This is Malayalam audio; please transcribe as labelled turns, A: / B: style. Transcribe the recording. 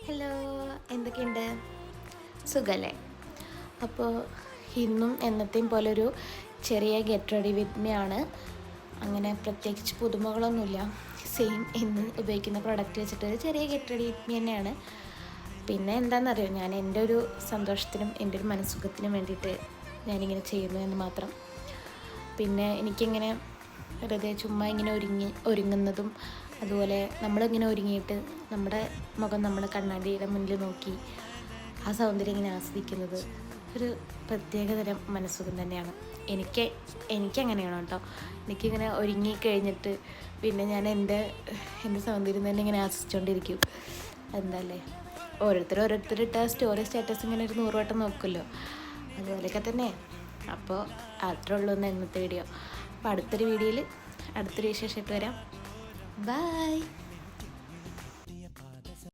A: ഹലോ, എന്തൊക്കെയുണ്ട്? സുഖല്ലേ? അപ്പോൾ ഇന്നും എന്നത്തെയും പോലൊരു ചെറിയ ഗെറ്റ് റെഡി വിത്ത് മീ ആണ്. അങ്ങനെ പ്രത്യേകിച്ച് പുതുമകളൊന്നുമില്ല. സെയിം ഇന്ന് ഉപയോഗിക്കുന്ന പ്രൊഡക്റ്റ് വെച്ചിട്ടൊരു ചെറിയ ഗെറ്റ് റെഡി വിത്ത് മീ തന്നെയാണ്. പിന്നെ എന്താണെന്നറിയോ, ഞാൻ എൻ്റെ ഒരു സന്തോഷത്തിനും എൻ്റെ ഒരു മനസ്സുഖത്തിനും വേണ്ടിയിട്ട് ഞാനിങ്ങനെ ചെയ്യുന്നു എന്ന് മാത്രം. പിന്നെ എനിക്കിങ്ങനെ വെറുതെ ചുമ്മാ ഇങ്ങനെ ഒരുങ്ങുന്നതും അതുപോലെ നമ്മളിങ്ങനെ ഒരുങ്ങിയിട്ട് നമ്മുടെ മുഖം നമ്മൾ കണ്ണാടിയുടെ മുന്നിൽ നോക്കി ആ സൗന്ദര്യം ഇങ്ങനെ ആസ്വദിക്കുന്നത് ഒരു പ്രത്യേകതരം മനസ്സുഖം തന്നെയാണ്. എനിക്കങ്ങനെയാണ് കേട്ടോ. എനിക്കിങ്ങനെ ഒരുങ്ങി കഴിഞ്ഞിട്ട് പിന്നെ ഞാൻ എൻ്റെ സൗന്ദര്യം തന്നെ ഇങ്ങനെ ആസ്വദിച്ചുകൊണ്ടിരിക്കും. എന്താല്ലേ, ഓരോരുത്തർ ഇട്ട സ്റ്റോറി സ്റ്റാറ്റസ് ഇങ്ങനെ ഒരു 100 വട്ടം നോക്കുമല്ലോ, അതുപോലെയൊക്കെ തന്നെ. അപ്പോൾ അത്രേ ഉള്ളൂ എന്ന് ഇന്നത്തെ വീഡിയോ. അപ്പോൾ അടുത്തൊരു വീഡിയോയിൽ അടുത്തൊരു വിശേഷമായിട്ട് വരാം. ബൈ.